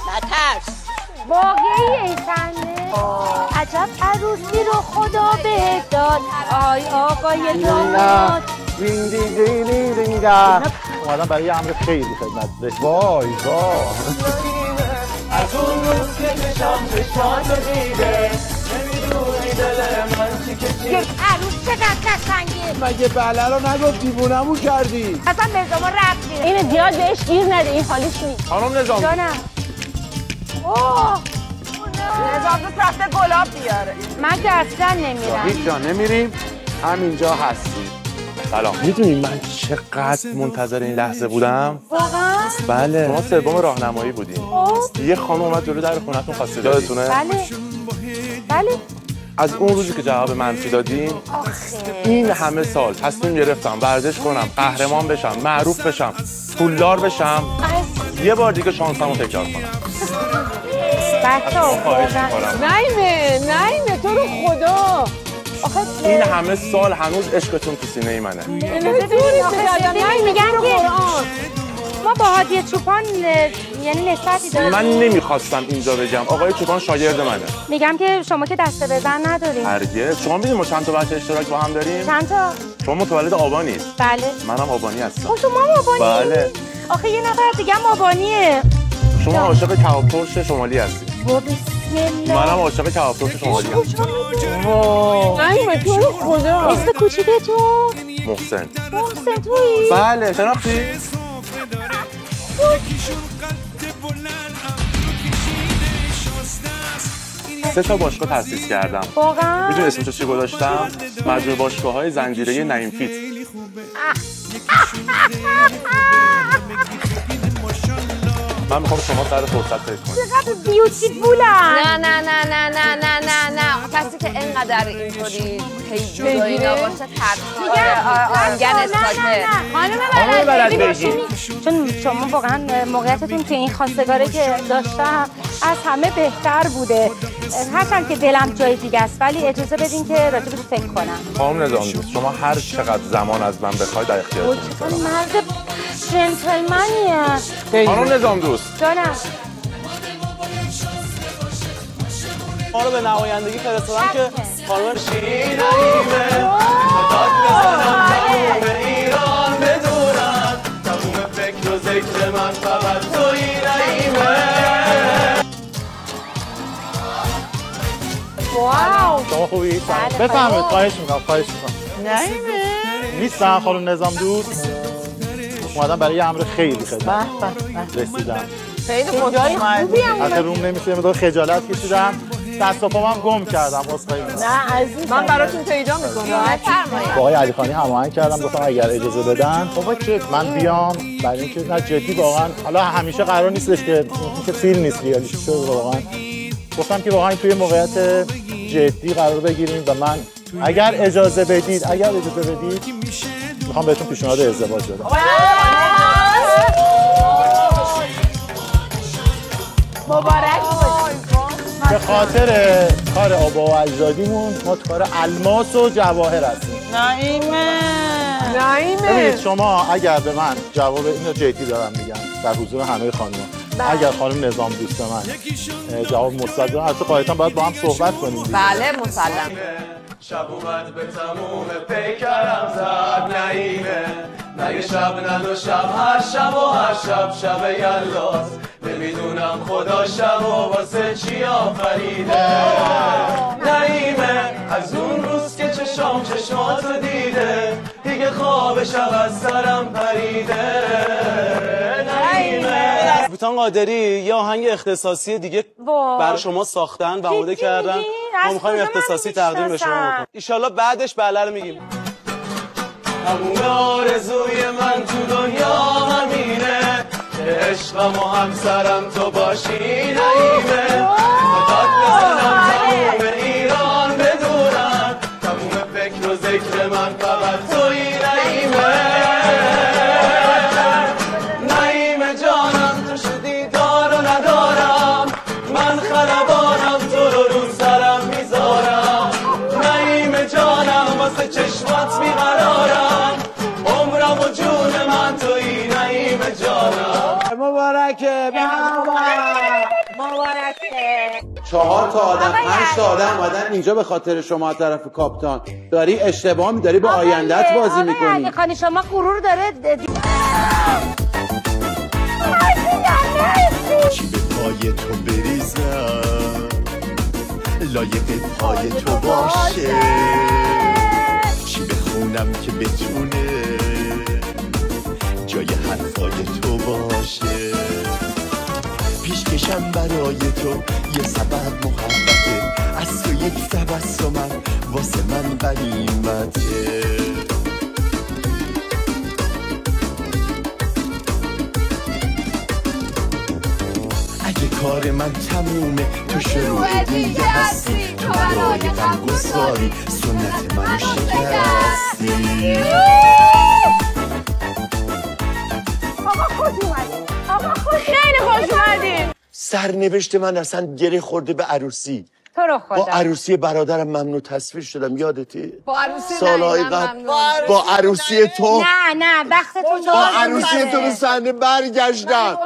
نترس. واقعی این صحنه؟ عجب عروسی رو خدا بهت داد. آی آقای داماد. دین دین دین دین دین دین. اومدم برای یه امر خیلی خدمت رسید. وای وای. از اون روز که چشماتو دیده نمیدونی دل من چی که چی. عروس چقدر قشنگه. مگه بله رو نگفت دیوونمون کردی؟ اصلا به شما ربطی. این زیاد بهش گیر نده، این حالیش نیست. خانم نظام. جانم. اوه. نظام دوست رفته گلاب بیاره. من که اصلا نمیرم. هیچ جا نمیریم، همینجا هستیم. سلام. میدونی من چقدر منتظر این لحظه بودم؟ واقعا؟ بله. شما سوم راهنمایی بودیم. یه خانم اومد جلو در خونتون خواسته یادتونه؟ بله. بله. از اون روزی که جواب منفی دادین این همه سال تصمیم گرفتم ورزش کنم، قهرمان بشم، معروف بشم، پولدار بشم. یه بار دیگه شانسمو تکرار کنم. بچه‌ها نایمه تو رو خدا. این همه سال هنوز عشقتون تو سینه منه. میگن که ما با هادی چوپان یعنی نسبتی داریم. من نمیخواستم اینجا بگم، آقای چوپان شاگرد منه. میگم که شما که دسته به زن نداریم. هرگز. شما میدونید ما چند تا بچه اشتراک با هم داریم؟ چند تا؟ شما متولد آبانی. بله. منم آبانی هستم. شما آبانی؟ بله. آخه یه نفر دیگه هم آبانیه. شما عاشق کباب ترش شمالی هستی. منم عاشق کباب ترش شمالی هستم. نایمه تو رو خدا. اسم کوچیکتون؟ محسن. محسن تویی؟ بله. شناختی؟ سه تا باشگاه تأسیس کردم. واقعا؟ میدونی اسمشو چی گذاشتم؟ مجموعه باشگاه‌های زنجیره نعیم فیت. من میخوام شما سر فرصت فکر کنید. چقدر بیوتیفولن. نه کسی که اینقدر اینطوری پیجویی نباشه ترسیده آنگن استاکه. خانم بلد چون شما واقعا موقعیتتون که این خواستگاره که داشتم از همه بهتر بوده. هرچند که دلم جای دیگه است ولی اجازه بدین که راجبش فکر کنم. خانم نظام دوست شما هر چقدر زمان از من بخواید در اختیارتون میذارم. مرد جنتلمنیه. خانم نظام دوست جانم. ما رو به نمایندگی فرستادن که خانم شیرینه داد بزنم تموم ایران بدونم تموم فکر و ذکر من فقط تویی نعیمه. واو. شما خوبی؟ بفهمید. خواهش میکنم. نایمه نیستم خانم نظام دوست. اومدم برای یه امر خیلی خدمت رسیدم. خیلی جای خوبی هم حتی روم نمیشه مقدار خجالت کشیدم. دست و پامم گم کردم. عذرخواهی می‌کنم. نه عزیز من براتون پیدا میکنم. با آقای علیخانی هماهنگ کردم گفتم اگر اجازه بدن من بیام برای اینکه نه جدی واقعا حالا همیشه قرار نیستش که فیلم نیست ریالی شو واقعا گفتم که واقعا توی موقعیت جدی قرار بگیریم و من اگر اجازه بدید میخوام بهتون پیشنهاد ازدواج بدم. مبارک به خاطر کار آبا و اجدادیمون ما کار الماس و جواهر هستیم. نایمه ببینید شما اگر به من جواب اینو جدی دارم میگم در حضور همه خانم‌ها اگر خانم نظام دوست من جواب مثبت بدن البته قاعدتاً باید با هم صحبت کنیم. بله مسلم. شب اومد به تموم پیکرم زد نعیمه نه یه شب نه دو شب هر شب و هر شب یلاس نمیدونم خدا شب و واسه چی آفریده نعیمه از اون روز که چشماتو دیده دیگه خواب شب از سرم پریده نعیمه. بوتان قادری یه آهنگ اختصاصی دیگه برای شما ساختن و آماده کردن. ما میخوایم اختصاصی تقدیم به شما کنیم. ایشالله بعدش بله رو میگیم. همون آرزوی من تو دنیا همینه که عشقم و همسرم تو باشی نعیمه داد بزنم تموم ایران بدونم تموم فکر و ذکر من فقط تویی نعیمه نعیمه جانم تو شدی دار و ندارم من خلبانم تو رو سرم میذارم نعیمه جانم واسه چشمات بیقرارم عمرم و جون من تویی نعیمه جانم. مبارک مبارکه. مبارکه. 4 تا آدم 5 تا آدم اومدن اینجا به خاطر شما از طرف کاپیتان. داری اشتباه داری با آیندهت بازی میکنی. علی خانی شما غرور داره. چی به پای تو بریزم لایق پای تو باشه، چی بخونم که بتونه جای حرفای تو باشه، پیشکشم برای تو یه سبب محبته، از تو یک تبسمم واسه من غنیمته. اگه کار من تمومه تو شروع دیگه هستی، تو برای غمگساری سنت منو شکستی. آقا خوش اومدین. آقا خیلی خوش اومدین. سرنوشت من اصلا گره خورده به عروسی. تو رو خدا. با عروسی برادرم ممنوع تصویر شدم، یادتی؟ با عروسی سالهای قبل با عروسی تو. نه وقتتون با عروسی تو به صحنه برگشتم.